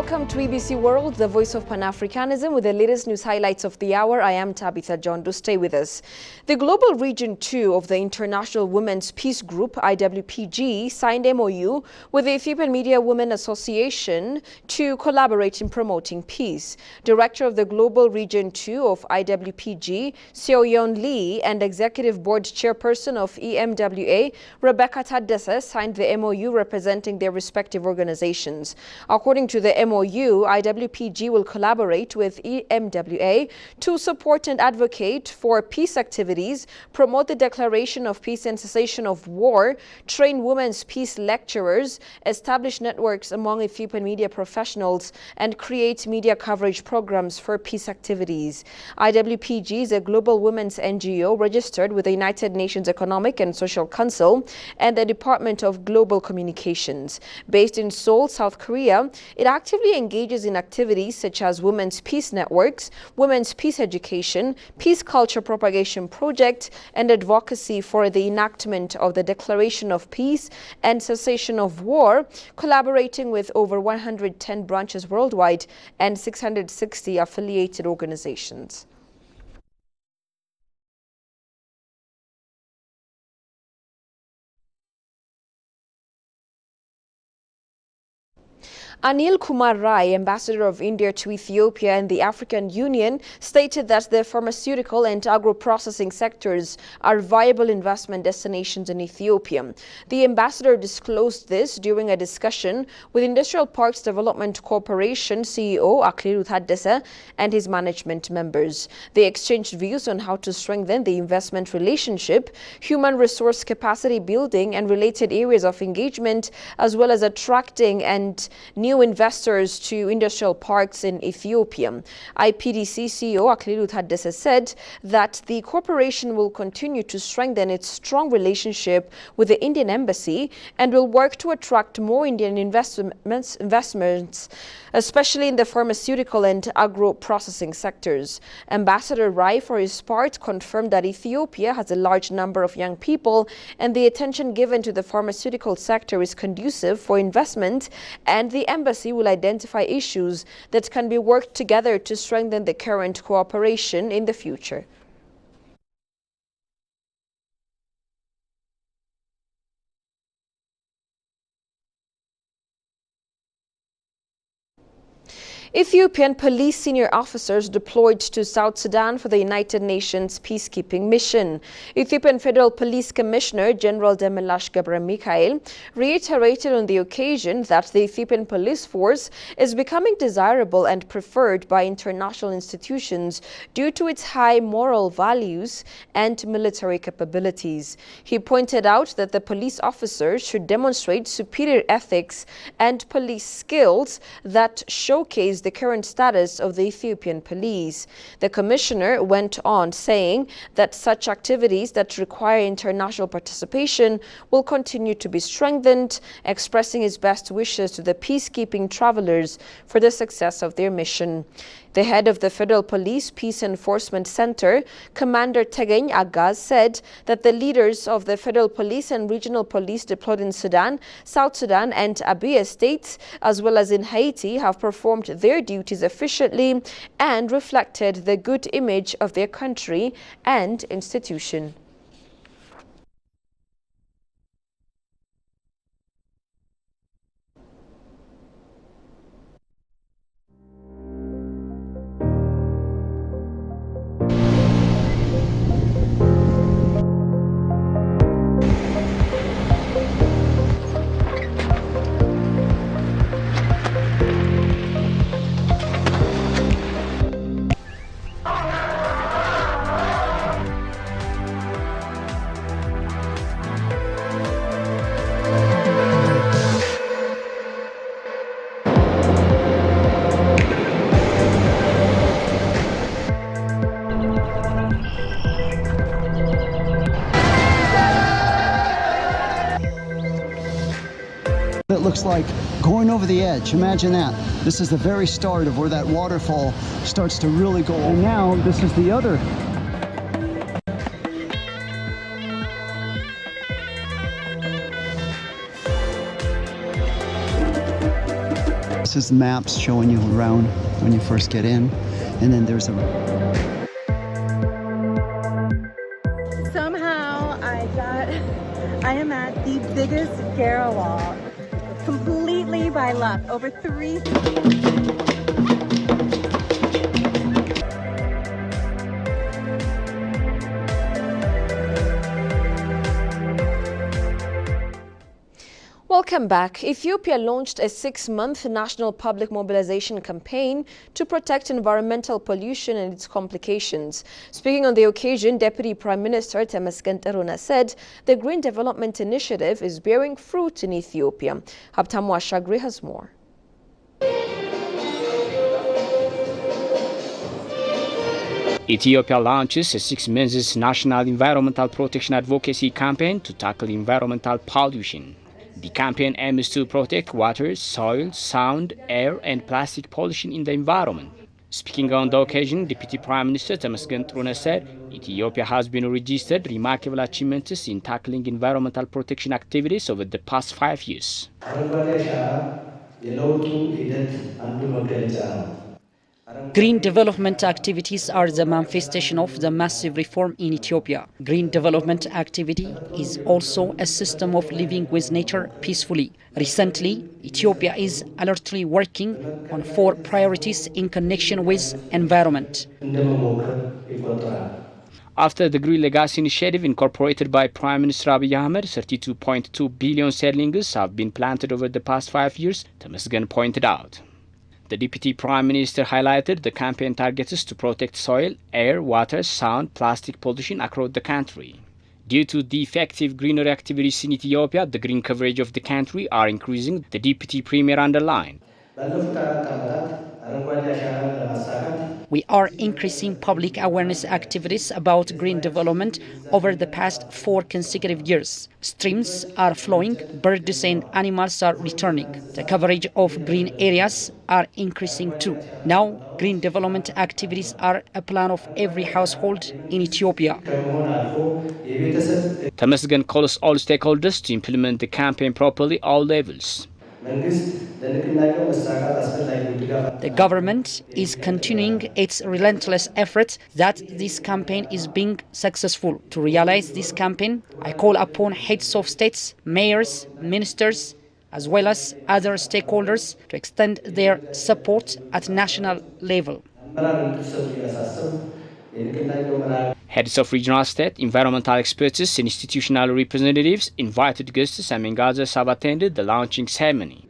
Welcome to EBC World, the voice of Pan-Africanism, with the latest news highlights of the hour. I am Tabitha John. Do stay with us. The Global Region 2 of the International Women's Peace Group, IWPG, signed MOU with the Ethiopian Media Women Association to collaborate in promoting peace. Director of the Global Region 2 of IWPG, Seoyeon Lee, and Executive Board Chairperson of EMWA, Rebecca Taddese, signed the MOU representing their respective organizations. According to the MOU, IWPG will collaborate with EMWA to support and advocate for peace activities, promote the declaration of peace and cessation of war, train women's peace lecturers, establish networks among Ethiopian media professionals, and create media coverage programs for peace activities. IWPG is a global women's NGO registered with the United Nations Economic and Social Council and the Department of Global Communications. Based in Seoul, South Korea, it actively engages in activities such as women's peace networks, women's peace education, peace culture propagation project, and advocacy for the enactment of the Declaration of Peace and Cessation of War, collaborating with over 110 branches worldwide and 660 affiliated organizations. Anil Kumar Rai, ambassador of India to Ethiopia and the African Union, stated that the pharmaceutical and agro-processing sectors are viable investment destinations in Ethiopia. The ambassador disclosed this during a discussion with Industrial Parks Development Corporation CEO Aklilu Taddese and his management members. They exchanged views on how to strengthen the investment relationship, human resource capacity building, and related areas of engagement, as well as attracting and new investors to industrial parks in Ethiopia. IPDC CEO Aklilu Taddese said that the corporation will continue to strengthen its strong relationship with the Indian Embassy and will work to attract more Indian investments, especially in the pharmaceutical and agro-processing sectors. Ambassador Rai, for his part, confirmed that Ethiopia has a large number of young people and the attention given to the pharmaceutical sector is conducive for investment, and the embassy will identify issues that can be worked together to strengthen the current cooperation in the future. Ethiopian police senior officers deployed to South Sudan for the United Nations peacekeeping mission. Ethiopian Federal Police Commissioner General Demelash Gebremikael reiterated on the occasion that the Ethiopian police force is becoming desirable and preferred by international institutions due to its high moral values and military capabilities. He pointed out that the police officers should demonstrate superior ethics and police skills that showcase the current status of the Ethiopian police. The commissioner went on saying that such activities that require international participation will continue to be strengthened, expressing his best wishes to the peacekeeping travelers for the success of their mission. The head of the Federal Police Peace Enforcement Center, Commander Tegeny Agaz, said that the leaders of the Federal Police and Regional Police deployed in Sudan, South Sudan and Abyei states, as well as in Haiti, have performed their duties efficiently and reflected the good image of their country and institution. It looks like going over the edge. Imagine that. This is the very start of where that waterfall starts to really go. And now this is the other. This is maps showing you around when you first get in. And then there's a... Somehow I am at the biggest Garawal, completely by luck, over 3. Welcome back. Ethiopia launched a 6-month national public mobilization campaign to protect environmental pollution and its complications. Speaking on the occasion, Deputy Prime Minister Temesgen Teruna said the Green Development Initiative is bearing fruit in Ethiopia. Habtamu Ashagri has more. Ethiopia launches a 6-month national environmental protection advocacy campaign to tackle environmental pollution. The campaign aims to protect water, soil, sound, air and plastic pollution in the environment. Speaking on the occasion, Deputy Prime Minister Temesgen Teruna said Ethiopia has been registered remarkable achievements in tackling environmental protection activities over the past 5 years. Green development activities are the manifestation of the massive reform in Ethiopia. Green development activity is also a system of living with nature peacefully. Recently, Ethiopia is alertly working on 4 priorities in connection with environment. After the Green Legacy Initiative incorporated by Prime Minister Abiy Ahmed, 32.2 billion seedlings have been planted over the past 5 years, Temesgen pointed out. The Deputy Prime Minister highlighted the campaign targets to protect soil, air, water, sound, plastic pollution across the country. Due to the effective greenery activities in Ethiopia, the green coverage of the country are increasing, the Deputy Premier underlined. We are increasing public awareness activities about green development over the past 4 consecutive years. Streams are flowing, birds and animals are returning. The coverage of green areas are increasing too. Now, green development activities are a plan of every household in Ethiopia. Temesgen calls all stakeholders to implement the campaign properly all levels. The government is continuing its relentless efforts that this campaign is being successful. To realize this campaign, I call upon heads of states, mayors, ministers, as well as other stakeholders to extend their support at national level. Heads of regional state, environmental experts and institutional representatives, invited guests among others have attended the launching ceremony.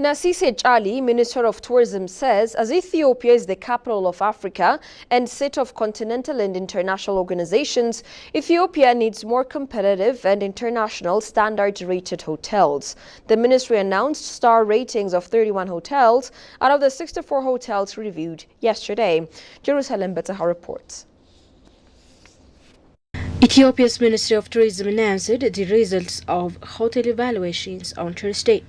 Nasise Chali, Minister of Tourism, says as Ethiopia is the capital of Africa and seat of continental and international organizations, Ethiopia needs more competitive and international standard-rated hotels. The ministry announced star ratings of 31 hotels out of the 64 hotels reviewed yesterday. Jerusalem Betaha reports. Ethiopia's Ministry of Tourism announced the results of hotel evaluations on Thursday.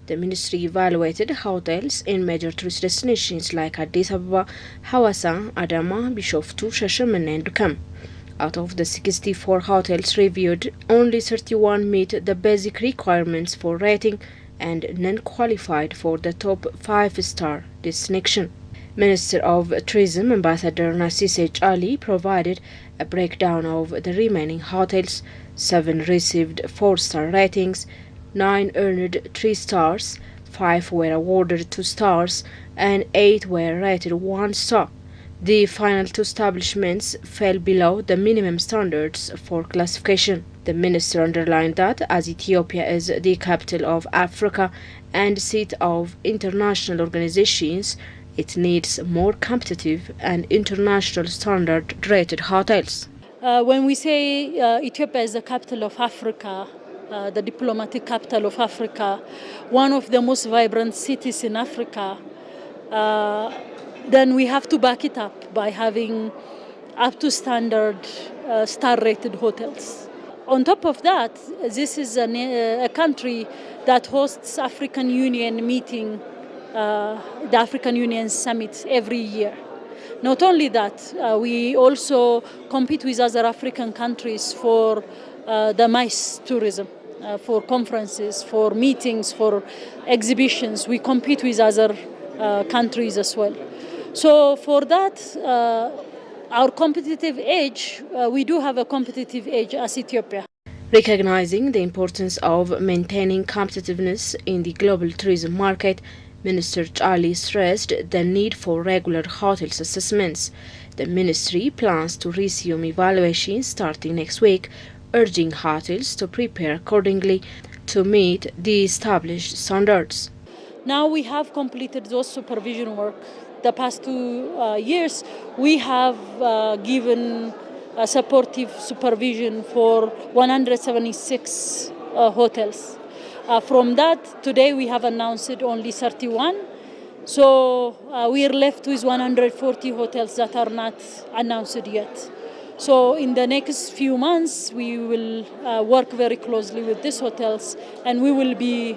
The ministry evaluated hotels in major tourist destinations like Addis Ababa, Hawassa, Adama, Bishoftu, Shashamene and Dukam. Out of the 64 hotels reviewed, only 31 meet the basic requirements for rating and none qualified for the top 5-star destination. Minister of Tourism Ambassador Nasise Chali provided a breakdown of the remaining hotels. 7 received 4-star ratings, 9 earned 3 stars, 5 were awarded 2 stars, and 8 were rated 1 star. The final 2 establishments fell below the minimum standards for classification. The minister underlined that as Ethiopia is the capital of Africa and seat of international organizations, it needs more competitive and international standard-rated hotels. When we say Ethiopia is the capital of Africa, the diplomatic capital of Africa, one of the most vibrant cities in Africa, then we have to back it up by having up to standard star-rated hotels. On top of that, this is a country that hosts African Union meeting, the African Union Summit every year. Not only that, we also compete with other African countries for the MICE tourism. for conferences, for meetings, for exhibitions. We compete with other countries as well. So for that, our competitive edge, we do have a competitive edge as Ethiopia. Recognizing the importance of maintaining competitiveness in the global tourism market, Minister Charlie stressed the need for regular hotels assessments. The ministry plans to resume evaluations starting next week, urging hotels to prepare accordingly to meet the established standards. Now we have completed those supervision work. The past 2 years, we have given supportive supervision for 176 hotels. From that, today we have announced only 31. So we are left with 140 hotels that are not announced yet. So in the next few months, we will work very closely with these hotels, and we will be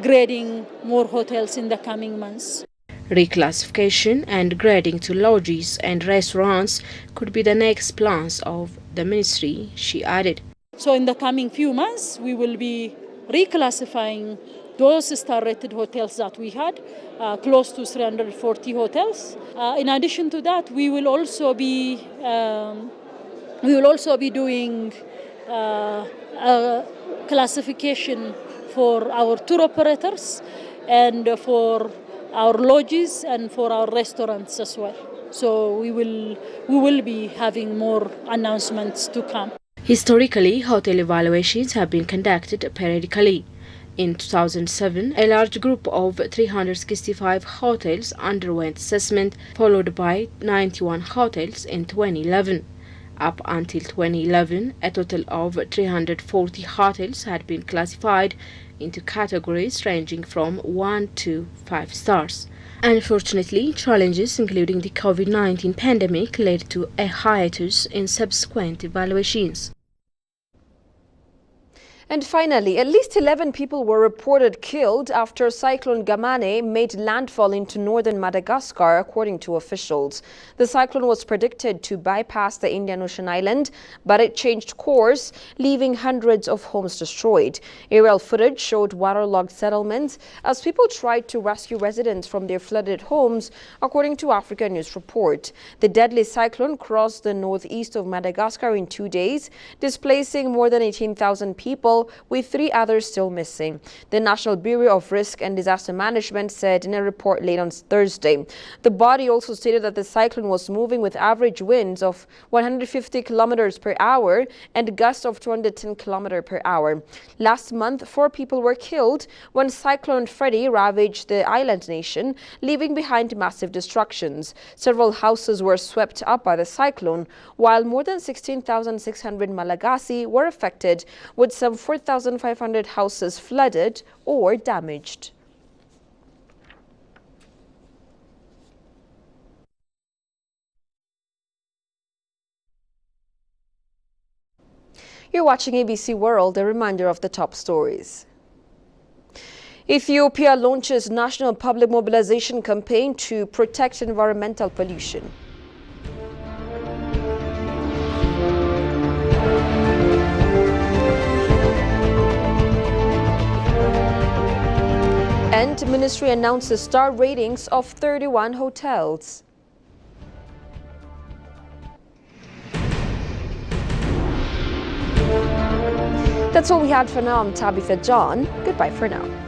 grading more hotels in the coming months. Reclassification and grading to lodges and restaurants could be the next plans of the ministry, she added. So in the coming few months, we will be reclassifying those star-rated hotels that we had, close to 340 hotels. In addition to that, we will also be doing a classification for our tour operators and for our lodges and for our restaurants as well. So we will be having more announcements to come. Historically, hotel evaluations have been conducted periodically. In 2007, a large group of 365 hotels underwent assessment, followed by 91 hotels in 2011. Up until 2011, a total of 340 hotels had been classified into categories ranging from 1 to 5 stars. Unfortunately, challenges including the COVID-19 pandemic led to a hiatus in subsequent evaluations. And finally, at least 11 people were reported killed after Cyclone gammane made landfall into northern Madagascar, according to officials. The cyclone was predicted to bypass the Indian Ocean island, but it changed course, leaving hundreds of homes destroyed. Aerial footage showed waterlogged settlements as people tried to rescue residents from their flooded homes, according to Africa News Report. The deadly cyclone crossed the northeast of Madagascar in 2 days, displacing more than 18,000 people, with 3 others still missing. The National Bureau of Risk and Disaster Management said in a report late on Thursday. The body also stated that the cyclone was moving with average winds of 150 kilometers per hour and gusts of 210 kilometers per hour. Last month, 4 people were killed when Cyclone Freddy ravaged the island nation, leaving behind massive destructions. Several houses were swept up by the cyclone, while more than 16,600 Malagasy were affected, with some 4,500 houses flooded or damaged. You're watching ABC World, a reminder of the top stories. Ethiopia launches national public mobilization campaign to protect environmental pollution. And ministry announces star ratings of 31 hotels. That's all we had for now. I'm Tabitha John. Goodbye for now.